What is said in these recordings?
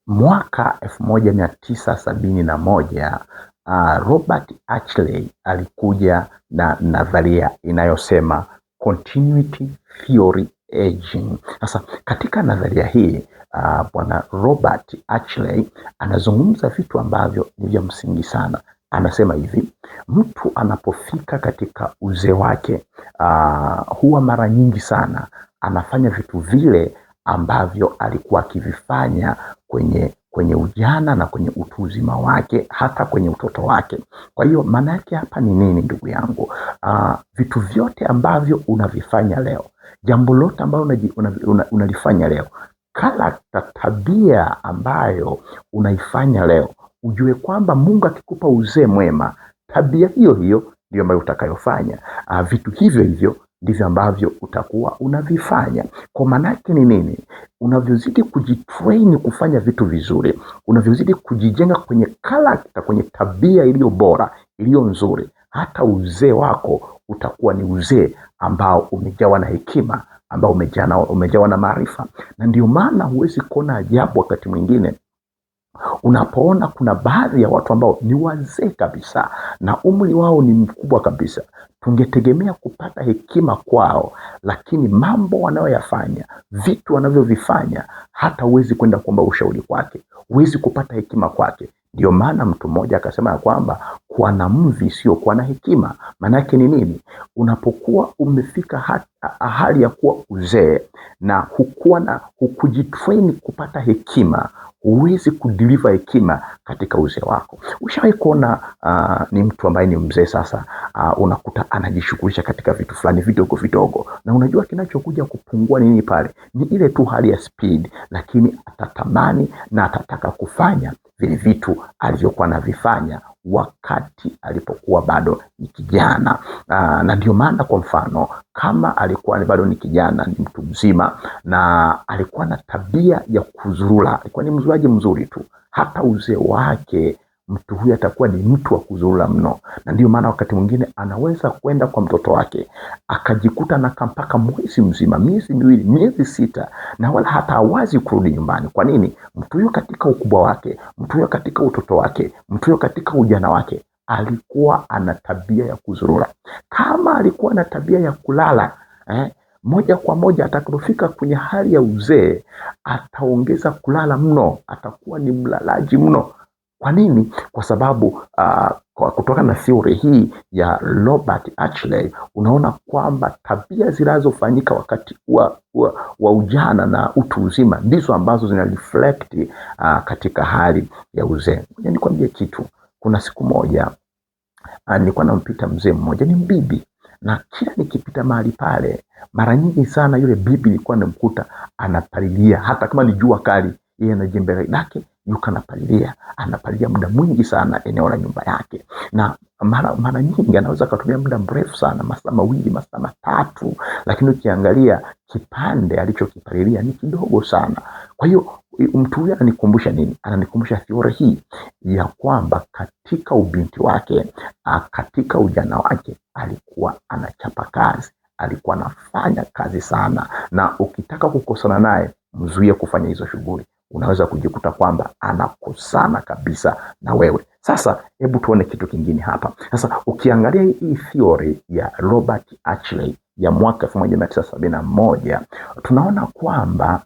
Mwaka 1971 Robert Ashley alikuja na nadharia inayosema continuity theory aging. Sasa katika nadharia hii bwana Robert Ashley anazungumza vitu ambavyo ni vya msingi sana. Anasema hivi: mtu anapofika katika uzee wake huwa mara nyingi sana anafanya vitu vile ambavyo alikuwa akivifanya kwenye ujana na kwenye utu uzima wake, hata kwenye utoto wake. Kwa hiyo maana yake hapa ni nini, ndugu yangu? Vitu vyote ambavyo unavifanya leo, jambo lote ambalo unalifanya leo, kala tabia ambayo unaifanya leo, ujue kwamba Mungu akikupa uzee mwema, tabia hiyo hiyo ndio ambayo utakayofanya. Vitu hivyo hivyo ndivyo ambavyo utakuwa unavifanya. Kwa maana yake ni nini? Unavyozidi kujitrain kufanya vitu vizuri, unavyozidi kujijenga kwenye character, kwenye tabia iliyo bora, iliyo nzuri, hata uzee wako utakuwa ni uzee ambao umejawa na hekima, ambao umejawa na maarifa. Na ndio maana huwezi kuona ajabu wakati mwingine unapoona kuna baadhi ya watu ambao ni wazee kabisa na umri wao ni mkubwa kabisa. Tungetegemea kupata hekima kwao, lakini mambo wanayoyafanya, vitu wanavyovifanya, hata huwezi kwenda kuomba ushauri kwake, huwezi kupata hekima kwake. Ndio maana mtu mmoja akasema ya kwamba kuwa na mvi sio kuwa na hekima. Maana yake ni nini? Unapokuwa umefika hali ya kuwa uzee na hukujitrain kupata hekima, huwezi kudeliver hekima katika uzee wako. Ushawahi kuona ni mtu ambaye ni mzee sasa, unakuta anajishughulisha katika vitu fulani vidogo vidogo, na unajua kinachokuja kupungua nini pale? Ni ile tu hali ya speed, lakini atatamani na atataka kufanya vile vitu alivyokuwa anavifanya wakati alipokuwa bado ni kijana. Na ndio maana kwa mfano, kama alikuwa bado ni kijana, ni mtu mzima na alikuwa na tabia ya kuzurula, alikuwa ni mzuraji mzuri tu, hata uzee wake mtu huyu atakuwa ni mtu wa kuzurula mno. Na ndio maana wakati mwingine anaweza kwenda kwa mtoto wake akajikuta na mpaka mwezi mzima, miezi miwili, miezi sita, na wala hata hawazi kurudi nyumbani. Kwa nini? Mtu huyo katika ukubwa wake, mtu huyo katika utoto wake, mtu huyo katika ujana wake alikuwa ana tabia ya kuzurura. Kama alikuwa na tabia ya kulala, moja kwa moja atakapofika kwenye hali ya uzee ataongeza kulala mno, atakuwa ni mlalaji mno. Kwa nini? Kwa sababu kutoka na theory hii ya Robert Ashley, unaona kwamba tabia zinazofanyika wakati wa ujana na utu uzima ndizo ambazo zina reflect katika hali ya uzee. Ngoja nikwambie kitu. Kuna siku moja nilikuwa nampita mzee mmoja, ni bibi, na kila nikipita mahali pale, mara nyingi sana yule bibi nilikuwa namkuta anapalilia, hata kama ni jua kali, yeye na jembe lake yuko anapalilia muda mwingi sana eneo la nyumba yake. Na mara nyingi anaweza kutumia muda mrefu sana, masaa mawili, masaa matatu, lakini ukiangalia kipande alichokipalilia ni kidogo sana. Kwa hiyo mtu huyu ananikumbusha nini? Ananikumbusha theory hii ya kwamba katika ubinti wake, katika ujana wake, alikuwa anachapa kazi, alikuwa anafanya kazi sana, na ukitaka kukosana naye, mzuie kufanya hizo shughuli. Unaweza kujikuta kwamba anakosana kabisa na wewe. Sasa hebu tuone kitu kingine hapa. Sasa ukiangalia hii theory ya Robert Ashley ya mwaka 1971, tunaona kwamba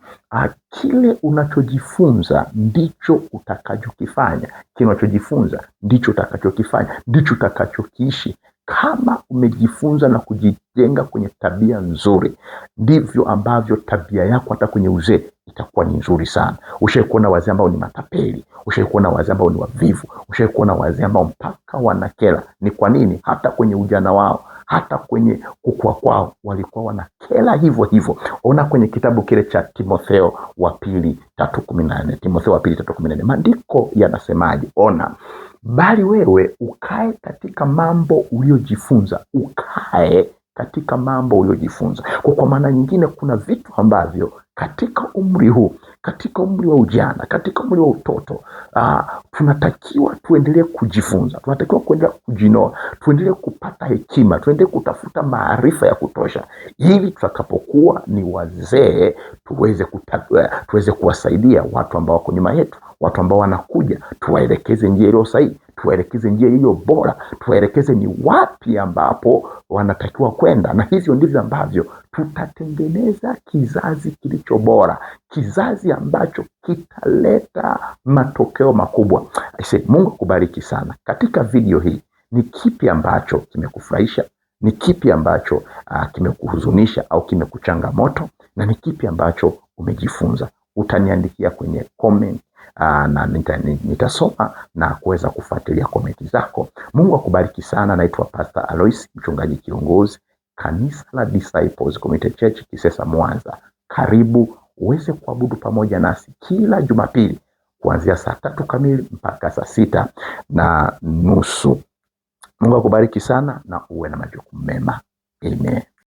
kile unachojifunza ndicho utakachokifanya. Kile unachojifunza ndicho utakachokifanya, ndicho utakachokiishi. Kama umejifunza na kujijenga kwenye tabia nzuri, ndivyo ambavyo tabia yako hata kwenye uzee itakuwa ni nzuri sana. Ushawahi kuona wazee ambao ni matapeli? Ushawahi kuona wazee ambao ni wavivu? Ushawahi kuona wazee ambao mpaka wanakela? Ni kwa nini? Hata kwenye ujana wao, hata kwenye kukua kwao walikuwa wanakela hivyo hivyo. Ona kwenye kitabu kile cha Timotheo wa pili 3:14. Timotheo wa pili 3:14. Maandiko yanasemaje? Ona, bali wewe ukae katika mambo uliojifunza. Ukae katika mambo uliojifunza. Kwa maana nyingine, kuna vitu ambavyo katika umri huu, katika umri wa ujana, katika umri wa utoto, tunatakiwa tuendelee kujifunza, tunatakiwa kuendelea kujinoa, tuendelee kupata hekima, tuendelee kutafuta maarifa ya kutosha, ili tutakapokuwa ni wazee tuweze kuwasaidia watu ambao wako nyuma yetu, watu ambao wanakuja, tuwaelekeze njia iliyo sahihi, tuwaelekeze njia iliyo bora, tuwaelekeze ni wapi ambapo wanatakiwa kwenda. Na hivyo ndivyo ambavyo tutatengeneza kizazi kilicho bora, kizazi ambacho kitaleta matokeo makubwa. Mungu akubariki sana. Katika video hii, ni kipi ambacho kimekufurahisha? Ni kipi ambacho kimekuhuzunisha au kimekuchangamoto? Na ni kipi ambacho umejifunza? Utaniandikia kwenye comment na nitasoma na kuweza kufuatilia komenti zako. Mungu akubariki sana. Naitwa Pastor Alois, mchungaji kiongozi kanisa la Disciples Community Church Kisesa, Mwanza. Karibu uweze kuabudu pamoja nasi kila Jumapili kuanzia saa 3 kamili mpaka saa 6:30. Mungu akubariki sana na uwe na majukumu mema. Amen.